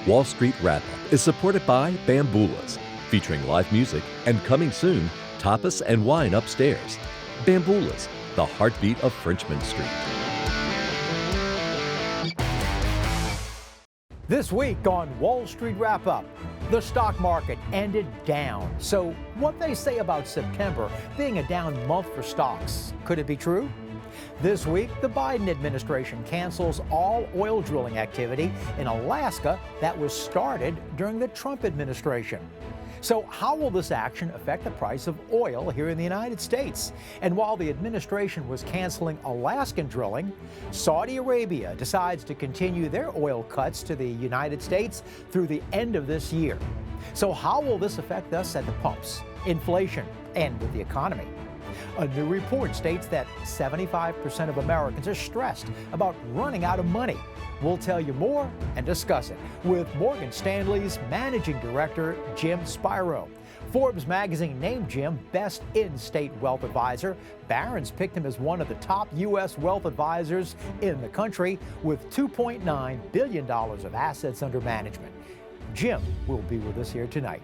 Wall Street Wrap-Up is supported by Bamboolas, featuring live music and coming soon, tapas and wine upstairs. Bamboolas, the heartbeat of Frenchman Street. This week on Wall Street Wrap-Up, the stock market ended down. So what they say about September being a down month for stocks, could it be true? This week, the Biden administration cancels all oil drilling activity in Alaska that was started during the Trump administration. So how will this action affect the price of oil here in the United States? And while the administration was canceling Alaskan drilling, Saudi Arabia decides to continue their oil cuts to the United States through the end of this year. So how will this affect us at the pumps, inflation, and with the economy? A new report states that 75% of Americans are stressed about running out of money. We'll tell you more and discuss it with Morgan Stanley's Managing Director, Jim Spiro. Forbes magazine named Jim Best In-State Wealth Advisor. Barron's picked him as one of the top U.S. wealth advisors in the country with $2.9 billion of assets under management. Jim will be with us here tonight.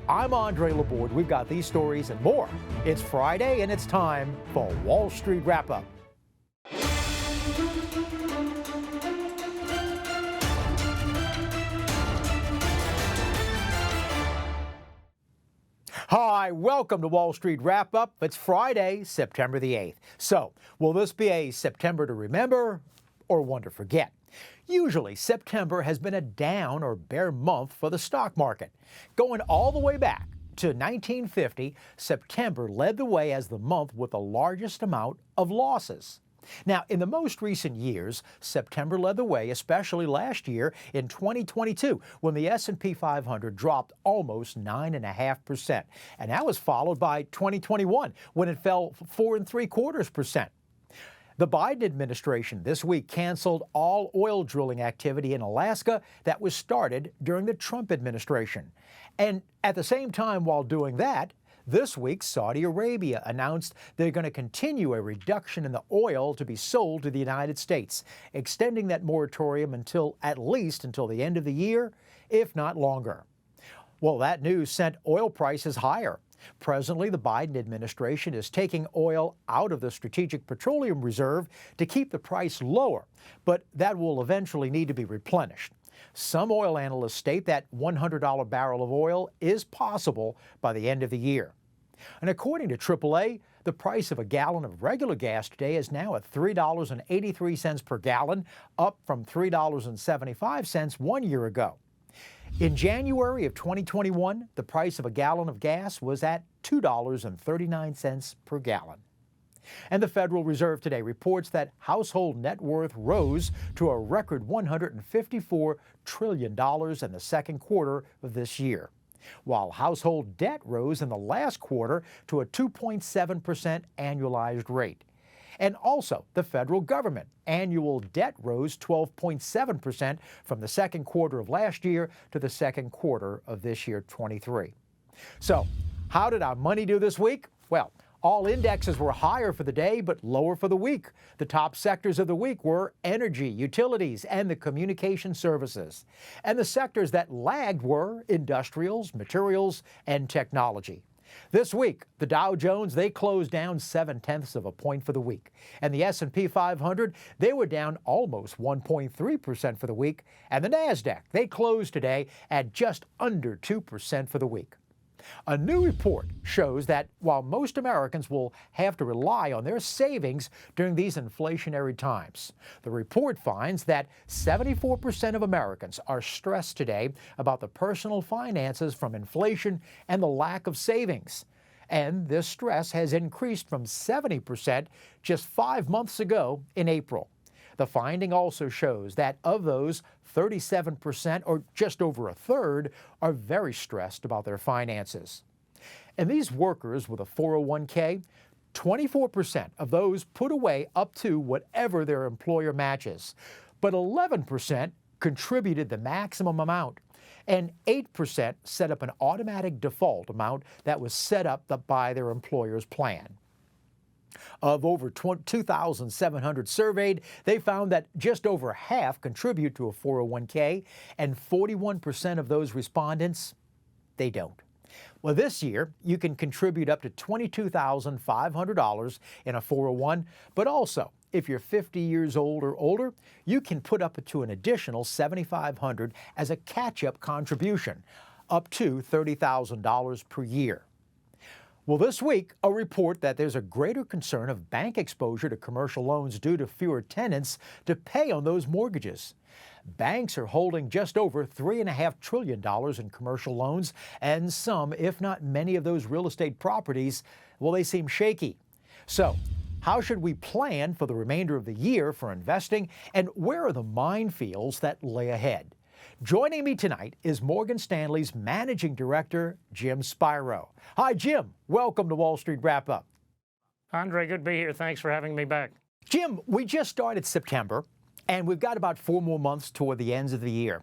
I'm Andre Laborde. We've got these stories and more. It's Friday and it's time for Wall Street Wrap-Up. Hi, welcome to Wall Street Wrap-Up. It's Friday, September the 8th. So, will this be a September to remember or one to forget? Usually, September has been a down or bear month for the stock market. Going all the way back to 1950, September led the way as the month with the largest amount of losses. Now, in the most recent years, September led the way, especially last year in 2022, when the S&P 500 dropped almost 9.5%. And that was followed by 2021, when it fell 4.75%. The Biden administration this week canceled all oil drilling activity in Alaska that was started during the Trump administration. And at the same time, while doing that, this week, Saudi Arabia announced they're going to continue a reduction in the oil to be sold to the United States, extending that moratorium at least until the end of the year, if not longer. Well, that news sent oil prices higher. Presently, the Biden administration is taking oil out of the Strategic Petroleum Reserve to keep the price lower, but that will eventually need to be replenished. Some oil analysts state that $100 barrel of oil is possible by the end of the year. And according to AAA, the price of a gallon of regular gas today is now at $3.83 per gallon, up from $3.75 1 year ago. In January of 2021, the price of a gallon of gas was at $2.39 per gallon. And the Federal Reserve today reports that household net worth rose to a record $154 trillion in the second quarter of this year, while household debt rose in the last quarter to a 2.7% annualized rate. And also, the federal government annual debt rose 12.7% from the second quarter of last year to the second quarter of this year, 23. So, how did our money do this week? Well, all indexes were higher for the day, but lower for the week. The top sectors of the week were energy, utilities, and the communication services. And the sectors that lagged were industrials, materials, and technology. This week, the Dow Jones, they closed down 0.7 of a point for the week. And the S&P 500, they were down almost 1.3% for the week. And the NASDAQ, they closed today at just under 2% for the week. A new report shows that while most Americans will have to rely on their savings during these inflationary times, the report finds that 74% of Americans are stressed today about the personal finances from inflation and the lack of savings. And this stress has increased from 70% just 5 months ago in April. The finding also shows that of those, 37%, or just over a third, are very stressed about their finances. And these workers with a 401k, 24% of those put away up to whatever their employer matches, but 11% contributed the maximum amount, and 8% set up an automatic default amount that was set up by their employer's plan. Of over 2,700 surveyed, they found that just over half contribute to a 401k, and 41% of those respondents, they don't. Well, this year, you can contribute up to $22,500 in a 401, but also, if you're 50 years old or older, you can put up to an additional $7,500 as a catch-up contribution, up to $30,000 per year. Well, this week, a report that there's a greater concern of bank exposure to commercial loans due to fewer tenants to pay on those mortgages. Banks are holding just over $3.5 trillion in commercial loans, and some, if not many of those real estate properties, well, they seem shaky. So, how should we plan for the remainder of the year for investing, and where are the minefields that lay ahead? Joining me tonight is Morgan Stanley's Managing Director, Jim Spiro. Hi, Jim. Welcome to Wall Street Wrap-Up. Andre, good to be here. Thanks for having me back. Jim, we just started September, and we've got about 4 more months toward the ends of the year.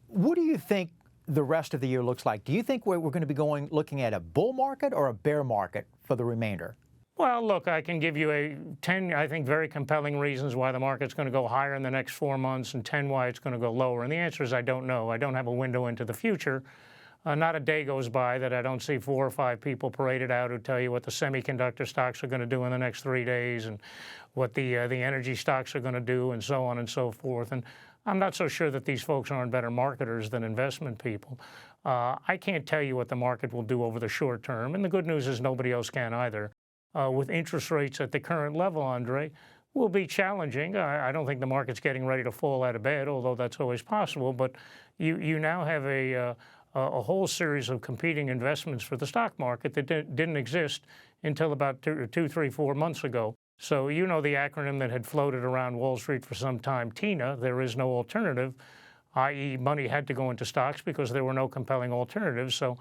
What do you think the rest of the year looks like? Do you think we're going to be looking at a bull market or a bear market for the remainder? Well, look, I can give you 10, I think, very compelling reasons why the market's going to go higher in the next 4 months and 10 why it's going to go lower. And the answer is I don't know. I don't have a window into the future. Not a day goes by that I don't see 4 or 5 people paraded out who tell you what the semiconductor stocks are going to do in the next 3 days and what the energy stocks are going to do and so on and so forth. And I'm not so sure that these folks aren't better marketers than investment people. I can't tell you what the market will do over the short term. And the good news is nobody else can either. With interest rates at the current level, Andre, will be challenging. I don't think the market's getting ready to fall out of bed, although that's always possible. But you now have a whole series of competing investments for the stock market that didn't exist until about 2, 3, 4 months ago. So you know the acronym that had floated around Wall Street for some time, TINA, there is no alternative, i.e. money had to go into stocks because there were no compelling alternatives. So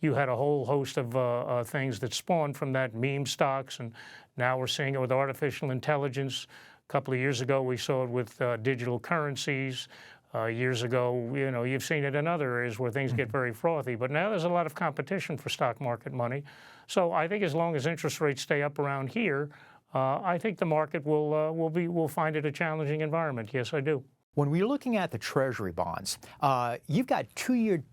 you had a whole host of things that spawned from that, meme stocks, and now we're seeing it with artificial intelligence. A couple of years ago, we saw it with digital currencies. Years ago, you know, you've seen it in other areas where things get very frothy. But now there's a lot of competition for stock market money. So I think as long as interest rates stay up around here, I think the market will find it a challenging environment. Yes, I do. When we're looking at the Treasury bonds, you've got two-year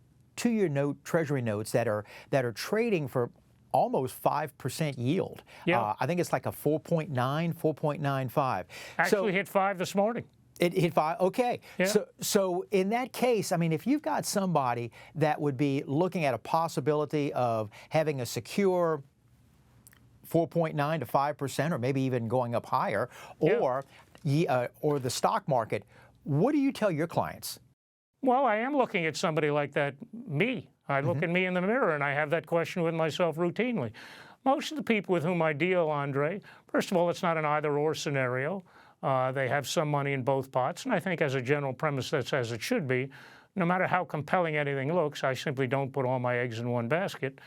Treasury notes that are trading for almost 5% yield. Yeah. I think it's like a 4.9, 4.95. Actually hit 5 this morning. It hit 5. Okay. Yeah. So in that case, I mean, if you've got somebody that would be looking at a possibility of having a secure 4.9 to 5%, or maybe even going up higher, or the stock market, what do you tell your clients? Well, I am looking at somebody like that, me. I look at me in the mirror, and I have that question with myself routinely. Most of the people with whom I deal, Andre, first of all, it's not an either-or scenario. They have some money in both pots, and I think as a general premise, that's as it should be. No matter how compelling anything looks, I simply don't put all my eggs in one basket.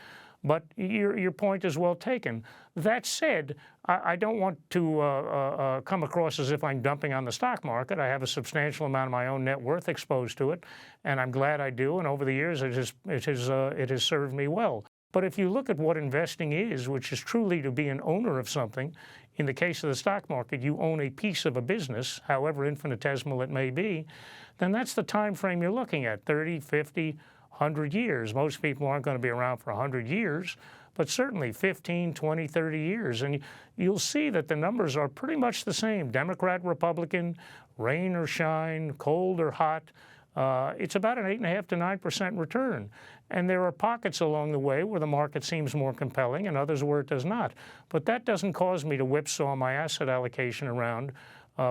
But your point is well taken. That said, I don't want to come across as if I'm dumping on the stock market. I have a substantial amount of my own net worth exposed to it, and I'm glad I do. And over the years, it has served me well. But if you look at what investing is, which is truly to be an owner of something, in the case of the stock market, you own a piece of a business, however infinitesimal it may be, then that's the time frame you're looking at, 30, 50, 100 years. Most people aren't going to be around for 100 years, but certainly 15, 20, 30 years. And you'll see that the numbers are pretty much the same. Democrat, Republican, rain or shine, cold or hot. It's about an 8.5 to 9% return. And there are pockets along the way where the market seems more compelling and others where it does not. But that doesn't cause me to whipsaw my asset allocation around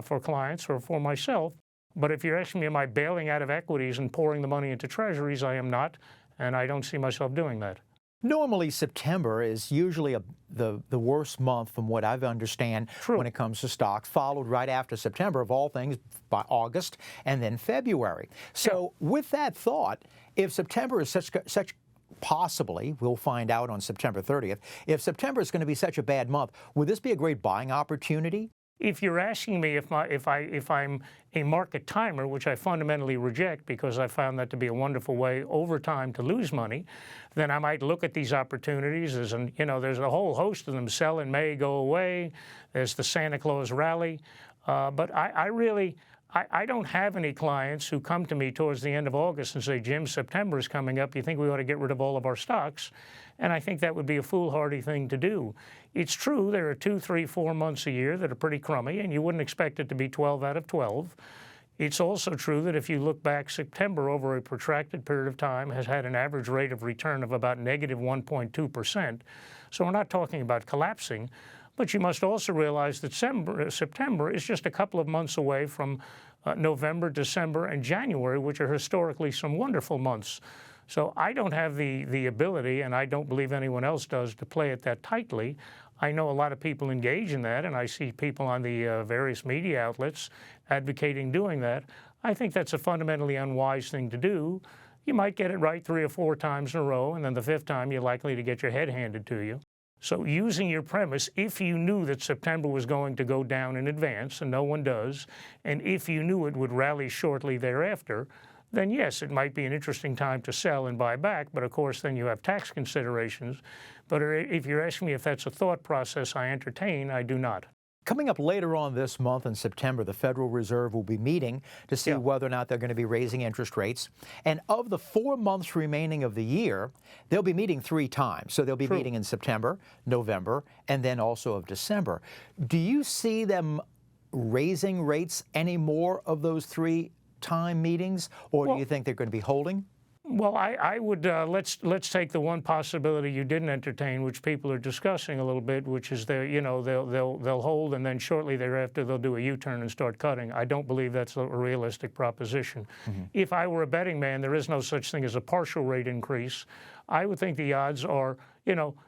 for clients or for myself. But if you're asking me, am I bailing out of equities and pouring the money into treasuries, I am not, and I don't see myself doing that. Normally, September is usually the worst month from what I understand. True. When it comes to stocks, followed right after September, of all things, by August and then February. So with that thought, if September is such possibly, we'll find out on September 30th, if September is going to be such a bad month, would this be a great buying opportunity? if you're asking me if I'm a market timer, which I fundamentally reject because I found that to be a wonderful way over time to lose money, then I might look at these opportunities. There's a whole host of them. Sell in May, go away. There's the Santa Claus rally. But I don't have any clients who come to me towards the end of August and say, Jim, September is coming up. You think we ought to get rid of all of our stocks? And I think that would be a foolhardy thing to do. It's true there are 2, 3, 4 months a year that are pretty crummy, and you wouldn't expect it to be 12 out of 12. It's also true that if you look back, September over a protracted period of time has had an average rate of return of about negative 1.2%. So we're not talking about collapsing. But you must also realize that September is just a couple of months away from November, December, and January, which are historically some wonderful months. So I don't have the ability, and I don't believe anyone else does, to play it that tightly. I know a lot of people engage in that, and I see people on the various media outlets advocating doing that. I think that's a fundamentally unwise thing to do. You might get it right 3 or 4 times in a row, and then the 5th time you're likely to get your head handed to you. So using your premise, if you knew that September was going to go down in advance, and no one does, and if you knew it would rally shortly thereafter, then yes, it might be an interesting time to sell and buy back, but of course then you have tax considerations. But if you're asking me if that's a thought process I entertain, I do not. Coming up later on this month in September, the Federal Reserve will be meeting to see whether or not they're going to be raising interest rates. And of the 4 months remaining of the year, they'll be meeting 3 times. So they'll be meeting in September, November, and then also of December. Do you see them raising rates any more of those 3-time meetings, or do you think they're going to be holding? Well, I would let's take the one possibility you didn't entertain, which people are discussing a little bit, which is they'll hold and then shortly thereafter they'll do a U-turn and start cutting. I don't believe that's a realistic proposition. If I were a betting man, there is no such thing as a partial rate increase. I would think the odds are,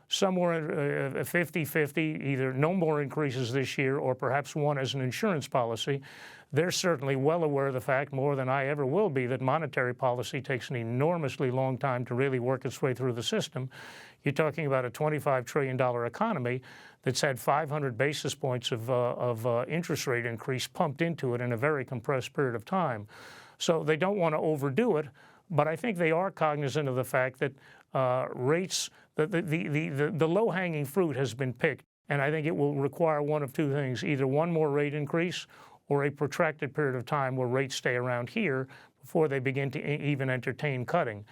somewhere 50-50, either no more increases this year or perhaps one as an insurance policy. They're certainly well aware of the fact, more than I ever will be, that monetary policy takes an enormously long time to really work its way through the system. You're talking about a $25 trillion economy that's had 500 basis points of interest rate increase pumped into it in a very compressed period of time. So they don't want to overdo it, but I think they are cognizant of the fact that rates, the low-hanging fruit has been picked, and I think it will require one of 2 things, either one more rate increase or a protracted period of time where rates stay around here before they begin to even entertain cutting.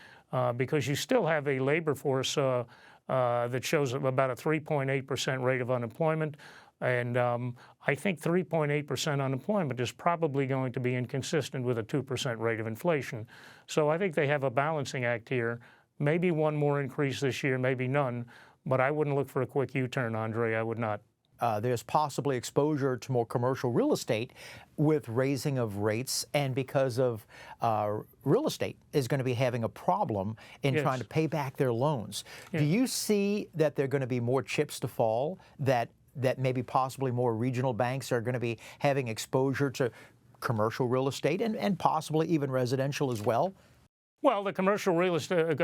Because you still have a labor force that shows about a 3.8% rate of unemployment. And I think 3.8% unemployment is probably going to be inconsistent with a 2% rate of inflation. So I think they have a balancing act here. Maybe one more increase this year, maybe none. But I wouldn't look for a quick U-turn, Andre. I would not. There's possibly exposure to more commercial real estate with raising of rates, and because of real estate is going to be having a problem in trying to pay back their loans. Do you see that there are going to be more chips to fall, that maybe possibly more regional banks are going to be having exposure to commercial real estate and possibly even residential as well? Well, the commercial real estate,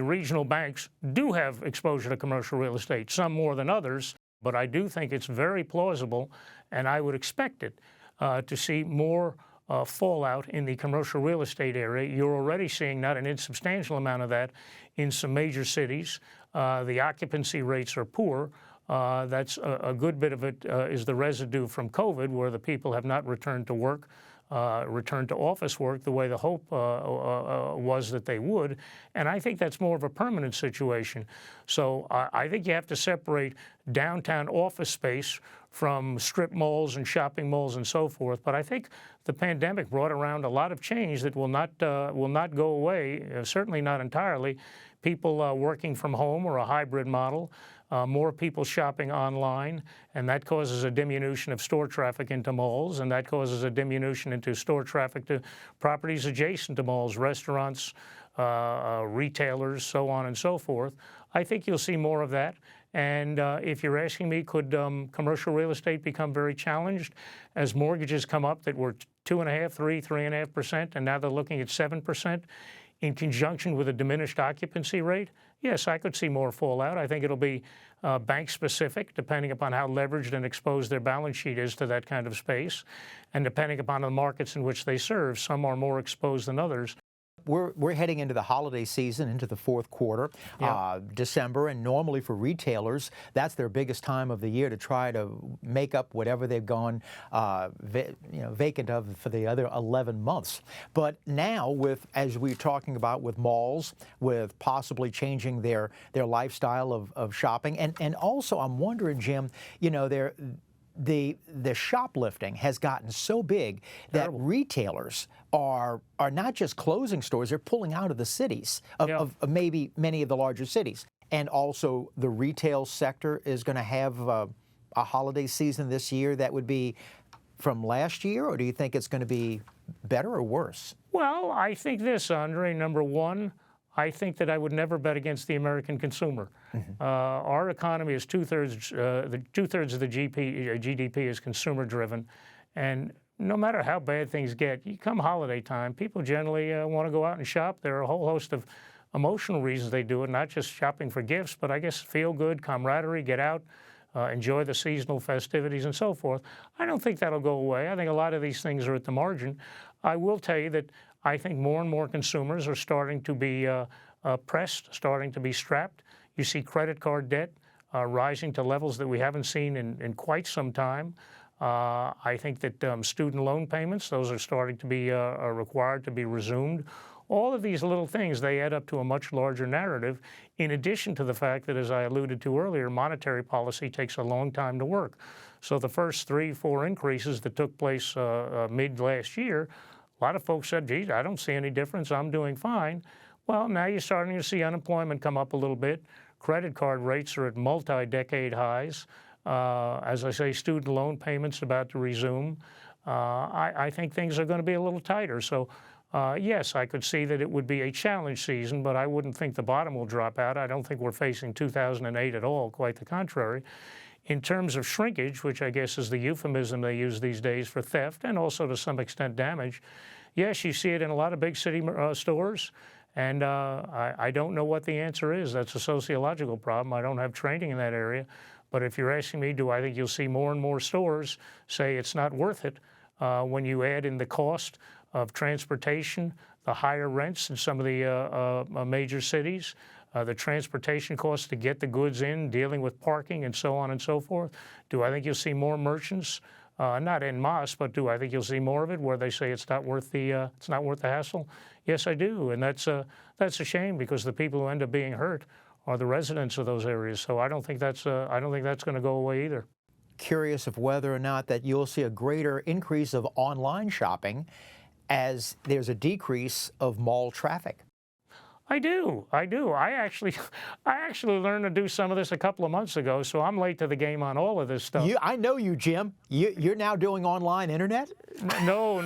regional banks do have exposure to commercial real estate, some more than others, but I do think it's very plausible, and I would expect it to see more fallout in the commercial real estate area. You're already seeing not an insubstantial amount of that in some major cities. The occupancy rates are poor. That's a good bit of it is the residue from COVID, where the people have not returned to work. Return to office work the way the hope was that they would. And I think that's more of a permanent situation. So I think you have to separate downtown office space from strip malls and shopping malls and so forth. But I think the pandemic brought around a lot of change that will not go away, certainly not entirely. People working from home or a hybrid model. More people shopping online, and that causes a diminution of store traffic into malls, and that causes a diminution into store traffic to properties adjacent to malls, restaurants, retailers, so on and so forth. I think you'll see more of that. And if you're asking me, could commercial real estate become very challenged as mortgages come up that were 2.5%, 3.5%, and now they're looking at 7%? In conjunction with a diminished occupancy rate? yes, I could see more fallout. I think it'll be bank-specific, depending upon how leveraged and exposed their balance sheet is to that kind of space, and depending upon the markets in which they serve. Some are more exposed than others. We're heading into the holiday season, into the fourth quarter, December, and normally for retailers, that's their biggest time of the year to try to make up whatever they've gone vacant of for the other 11 months. But now, with, as we're talking about, with malls, with possibly changing their lifestyle of shopping, and also I'm wondering, Jim, the shoplifting has gotten so big that retailers are not just closing stores, they're pulling out of the cities, of maybe many of the larger cities. And also the retail sector is going to have a holiday season this year that would be from last year, or do you think it's going to be better or worse? Well, I think this, Andre. Number one, I think that I would never bet against the American consumer. Our economy is two-thirds of the GDP is consumer-driven, and no matter how bad things get, you come holiday time, people generally want to go out and shop. There are a whole host of emotional reasons they do it, not just shopping for gifts, but I guess feel good, camaraderie, get out, enjoy the seasonal festivities and so forth. I don't think that'll go away. I think a lot of these things are at the margin. I will tell you that I think more and more consumers are starting to be pressed, starting to be strapped. You see credit card debt rising to levels that we haven't seen in quite some time. I think that student loan payments, those are starting to be required to be resumed. All of these little things, they add up to a much larger narrative, in addition to the fact that, as I alluded to earlier, monetary policy takes a long time to work. So the first 3-4 increases that took place mid last year, a lot of folks said, geez, I don't see any difference, I'm doing fine. Well, now you're starting to see unemployment come up a little bit. Credit card rates are at multi-decade highs. As I say, student loan payments about to resume. I think things are going to be a little tighter. So, yes, I could see that it would be a challenge season, but I wouldn't think the bottom will drop out. I don't think we're facing 2008 at all, quite the contrary. In terms of shrinkage, which I guess is the euphemism they use these days for theft and also to some extent damage, yes, you see it in a lot of big city stores. And I don't know what the answer is. That's a sociological problem. I don't have training in that area. But if you're asking me, do I think you'll see more and more stores say it's not worth it when you add in the cost of transportation, the higher rents in some of the major cities, the transportation costs to get the goods in, dealing with parking and so on and so forth? Do I think you'll see more merchants, not en masse, but do I think you'll see more of it where they say it's not worth the hassle? Yes, I do, and that's a shame because the people who end up being hurt are the residents of those areas. So I don't think that's going to go away either. Curious of whether or not that you'll see a greater increase of online shopping as there's a decrease of mall traffic. I do. I actually learned to do some of this a couple of months ago, so I'm late to the game on all of this stuff. I know you, Jim. You're now doing online internet? No.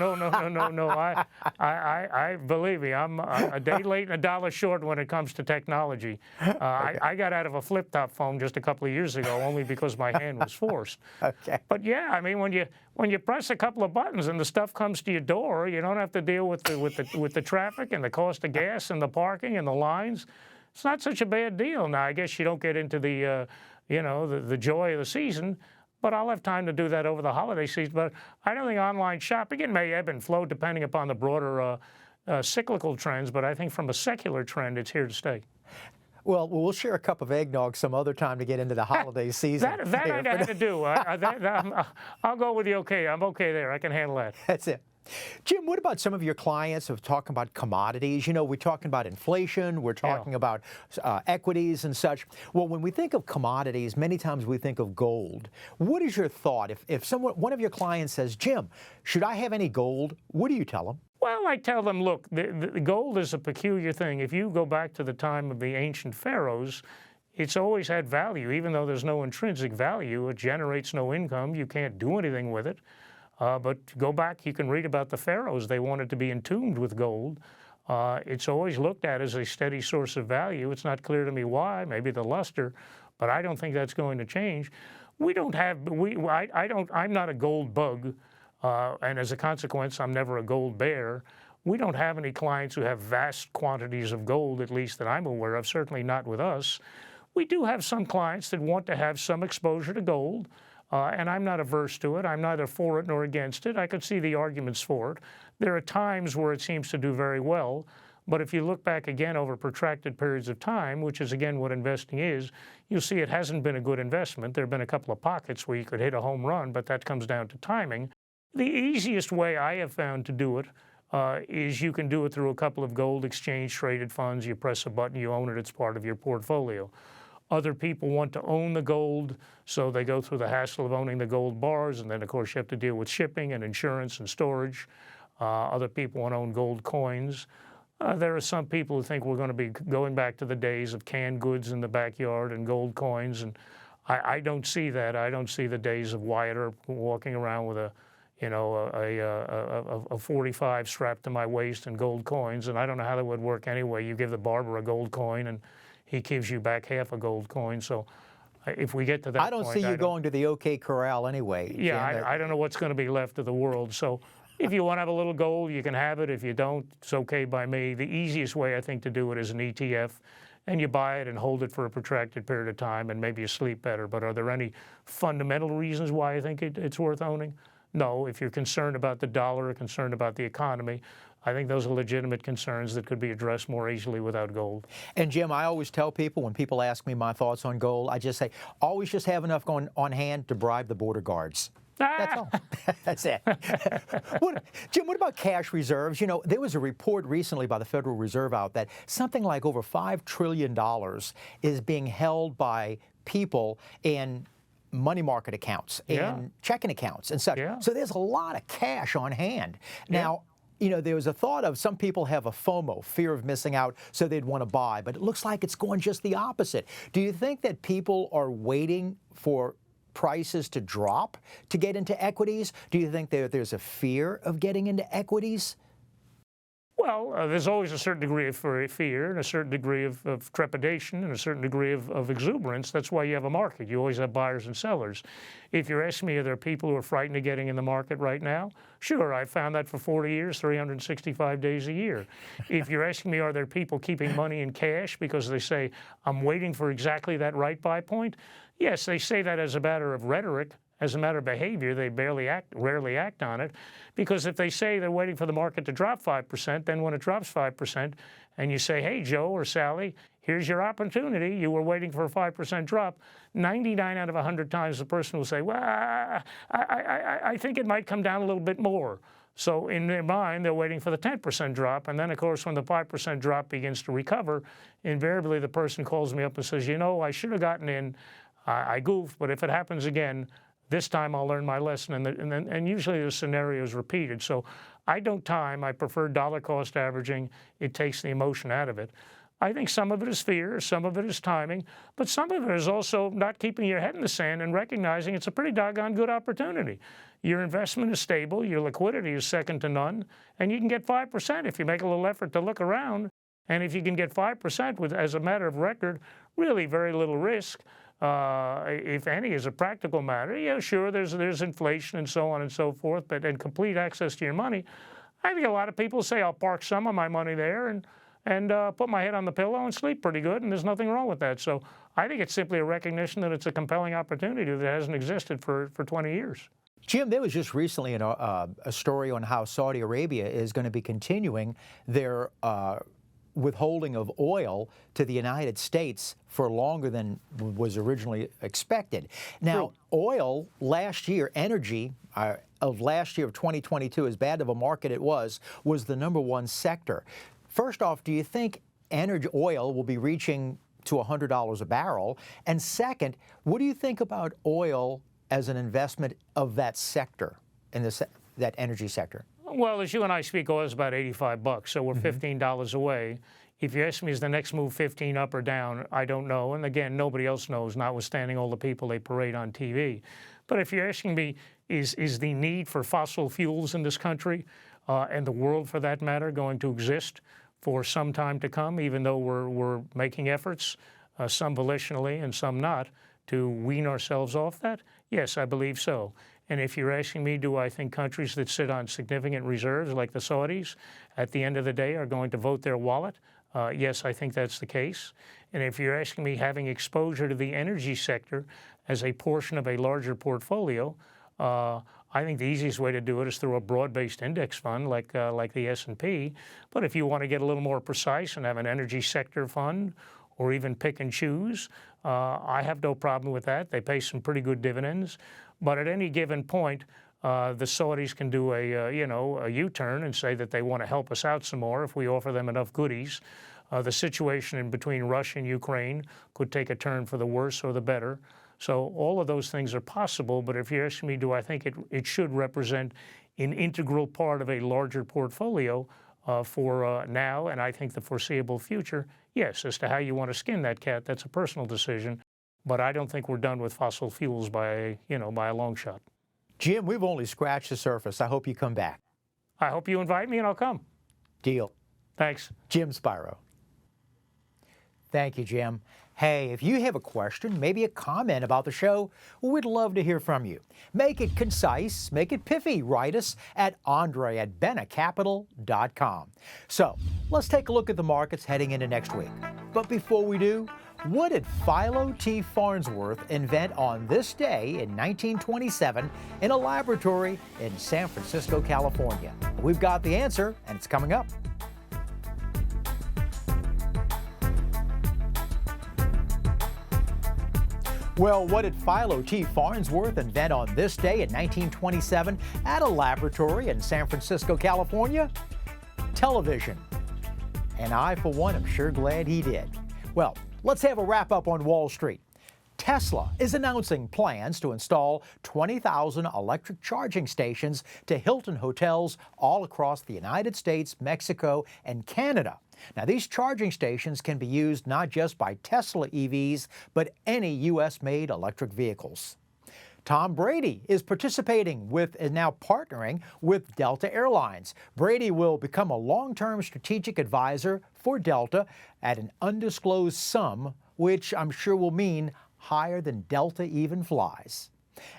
I believe me, I'm a day late and a dollar short when it comes to technology. I got out of a flip-top phone just a couple of years ago only because my hand was forced. Okay. But yeah, I mean, when you press a couple of buttons and the stuff comes to your door, you don't have to deal with the traffic and the cost of gas and the parking and the lines. It's not such a bad deal. Now, I guess you don't get into the the joy of the season, but I'll have time to do that over the holiday season. But I don't think online shopping, it may ebb and flow depending upon the broader cyclical trends, but I think from a secular trend, it's here to stay. Well, we'll share a cup of eggnog some other time to get into the holiday season. That I know how to do. I'll go with you okay. I'm okay there. I can handle that. That's it. Jim, what about some of your clients of talking about commodities? You know, we're talking about inflation, we're talking about equities and such. Well, when we think of commodities, many times we think of gold. What is your thought? If one of your clients says, Jim, should I have any gold? What do you tell them? Well, I tell them, look, the gold is a peculiar thing. If you go back to the time of the ancient pharaohs, it's always had value. Even though there's no intrinsic value, it generates no income. You can't do anything with it. But go back, you can read about the pharaohs. They wanted to be entombed with gold. It's always looked at as a steady source of value. It's not clear to me why, maybe the luster, but I don't think that's going to change. I'm not a gold bug, and as a consequence, I'm never a gold bear. We don't have any clients who have vast quantities of gold, at least that I'm aware of, certainly not with us. We do have some clients that want to have some exposure to gold, and I'm not averse to it. I'm neither for it nor against it. I could see the arguments for it. There are times where it seems to do very well, but if you look back again over protracted periods of time, which is again what investing is, you'll see it hasn't been a good investment. There have been a couple of pockets where you could hit a home run, but that comes down to timing. The easiest way I have found to do it is you can do it through a couple of gold exchange-traded funds. You press a button, you own it, it's part of your portfolio. Other people want to own the gold, so they go through the hassle of owning the gold bars, and then, of course, you have to deal with shipping and insurance and storage. Other people want to own gold coins. There are some people who think we're going to be going back to the days of canned goods in the backyard and gold coins, and I don't see that. I don't see the days of Wyatt Earp walking around with a 45 strapped to my waist and gold coins, and I don't know how that would work anyway. You give the barber a gold coin, and he gives you back half a gold coin. So if we get to that point, I don't see you going to the OK Corral anyway. Yeah, Jim. I don't know what's going to be left of the world. So if you want to have a little gold, you can have it. If you don't, it's okay by me. The easiest way, I think, to do it is an ETF, and you buy it and hold it for a protracted period of time, and maybe you sleep better. But are there any fundamental reasons why I think it's worth owning? No. If you're concerned about the dollar or concerned about the economy, I think those are legitimate concerns that could be addressed more easily without gold. And Jim, I always tell people when people ask me my thoughts on gold, I just say, always just have enough on hand to bribe the border guards. That's all. That's it. Jim, what about cash reserves? You know, there was a report recently by the Federal Reserve out that something like over $5 trillion is being held by people in money market accounts and checking accounts and such. So there's a lot of cash on hand. Now, you know, there was a thought of some people have a FOMO, fear of missing out, so they'd want to buy, but it looks like it's going just the opposite. Do you think that people are waiting for prices to drop to get into equities? Do you think there's a fear of getting into equities? Well, there's always a certain degree of fear and a certain degree of trepidation and a certain degree of exuberance. That's why you have a market. You always have buyers and sellers. If you're asking me, are there people who are frightened of getting in the market right now? Sure, I've found that for 40 years, 365 days a year. If you're asking me, are there people keeping money in cash because they say, I'm waiting for exactly that right buy point? Yes, they say that as a matter of rhetoric. As a matter of behavior, they rarely act on it, because if they say they're waiting for the market to drop 5%, then when it drops 5%, and you say, hey, Joe or Sally, here's your opportunity, you were waiting for a 5% drop, 99 out of 100 times the person will say, well, I think it might come down a little bit more. So in their mind, they're waiting for the 10% drop, and then, of course, when the 5% drop begins to recover, invariably the person calls me up and says, you know, I should have gotten in, I goofed, but if it happens again, this time I'll learn my lesson, and usually the scenario is repeated. So I don't time. I prefer dollar cost averaging. It takes the emotion out of it. I think some of it is fear, some of it is timing, but some of it is also not keeping your head in the sand and recognizing it's a pretty doggone good opportunity. Your investment is stable, your liquidity is second to none, and you can get 5% if you make a little effort to look around. And if you can get 5% with, as a matter of record, really very little risk, if any, as a practical matter. Yeah, sure, there's inflation and so on and so forth, but in complete access to your money, I think a lot of people say, I'll park some of my money there and put my head on the pillow and sleep pretty good, and there's nothing wrong with that. So I think it's simply a recognition that it's a compelling opportunity that hasn't existed for 20 years. Jim, there was just recently a story on how Saudi Arabia is going to be continuing their withholding of oil to the United States for longer than was originally expected. Now, oil last year, energy of last year of 2022, as bad of a market it was the #1 sector. First off, do you think energy oil will be reaching to $100 a barrel? And second, what do you think about oil as an investment of that sector, in that energy sector? Well, as you and I speak, oil is about $85, so we're $15 away. If you ask me, is the next move 15 up or down, I don't know. And again, nobody else knows, notwithstanding all the people they parade on TV. But if you're asking me, is the need for fossil fuels in this country, and the world for that matter, going to exist for some time to come, even though we're making efforts, some volitionally and some not, to wean ourselves off that? Yes, I believe so. And if you're asking me, do I think countries that sit on significant reserves, like the Saudis, at the end of the day are going to vote their wallet? Yes, I think that's the case. And if you're asking me, having exposure to the energy sector as a portion of a larger portfolio, I think the easiest way to do it is through a broad-based index fund like the S&P. But if you want to get a little more precise and have an energy sector fund, or even pick and choose, I have no problem with that. They pay some pretty good dividends. But at any given point, the Saudis can do a U-turn and say that they want to help us out some more if we offer them enough goodies. The situation in between Russia and Ukraine could take a turn for the worse or the better. So all of those things are possible, but if you're asking me, do I think it should represent an integral part of a larger portfolio for now and I think the foreseeable future? Yes. As to how you want to skin that cat, that's a personal decision, but I don't think we're done with fossil fuels by a long shot. Jim, we've only scratched the surface. I hope you come back. I hope you invite me and I'll come. Deal. Thanks. Jim Spiro. Thank you, Jim. Hey, if you have a question, maybe a comment about the show, we'd love to hear from you. Make it concise, make it piffy. Write us at andre@benacapital.com. So let's take a look at the markets heading into next week. But before we do, what did Philo T. Farnsworth invent on this day in 1927 in a laboratory in San Francisco, California? We've got the answer, and it's coming up. Well, what did Philo T. Farnsworth invent on this day in 1927 at a laboratory in San Francisco, California? Television. And I, for one, am sure glad he did. Well, let's have a wrap-up on Wall Street. Tesla is announcing plans to install 20,000 electric charging stations to Hilton hotels all across the United States, Mexico, and Canada. Now, these charging stations can be used not just by Tesla EVs, but any U.S.-made electric vehicles. Tom Brady is now partnering with Delta Airlines. Brady will become a long-term strategic advisor for Delta at an undisclosed sum, which I'm sure will mean higher than Delta even flies.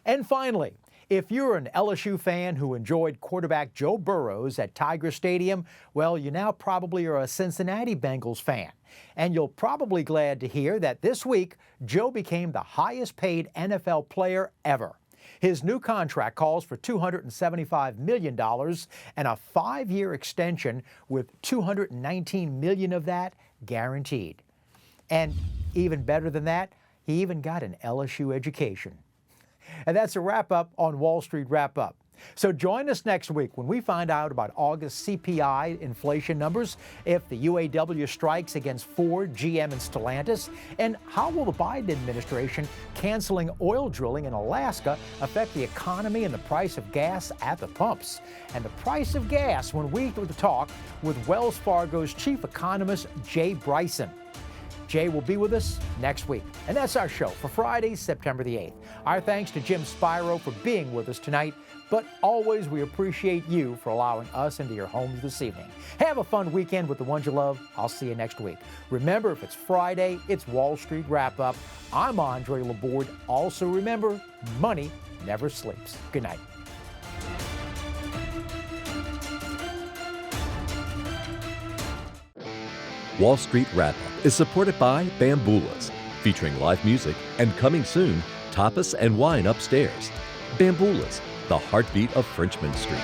And finally, if you're an LSU fan who enjoyed quarterback Joe Burrows at Tiger Stadium, well, you now probably are a Cincinnati Bengals fan. And you'll probably glad to hear that this week, Joe became the highest paid NFL player ever. His new contract calls for $275 million and a 5-year extension with $219 million of that guaranteed. And even better than that, he even got an LSU education. And that's a wrap-up on Wall Street Wrap-Up. So join us next week when we find out about August CPI inflation numbers, if the UAW strikes against Ford, GM, and Stellantis, and how will the Biden administration canceling oil drilling in Alaska affect the economy and the price of gas at the pumps. And the price of gas when we talk with Wells Fargo's chief economist, Jay Bryson. Jay will be with us next week. And that's our show for Friday, September the 8th. Our thanks to Jim Spiro for being with us tonight, but always we appreciate you for allowing us into your homes this evening. Have a fun weekend with the ones you love. I'll see you next week. Remember, if it's Friday, it's Wall Street Wrap-Up. I'm Andre Laborde. Also remember, money never sleeps. Good night. Wall Street Wrap-Up is supported by Bamboolas, featuring live music and coming soon, tapas and wine upstairs. Bamboolas, the heartbeat of Frenchman Street.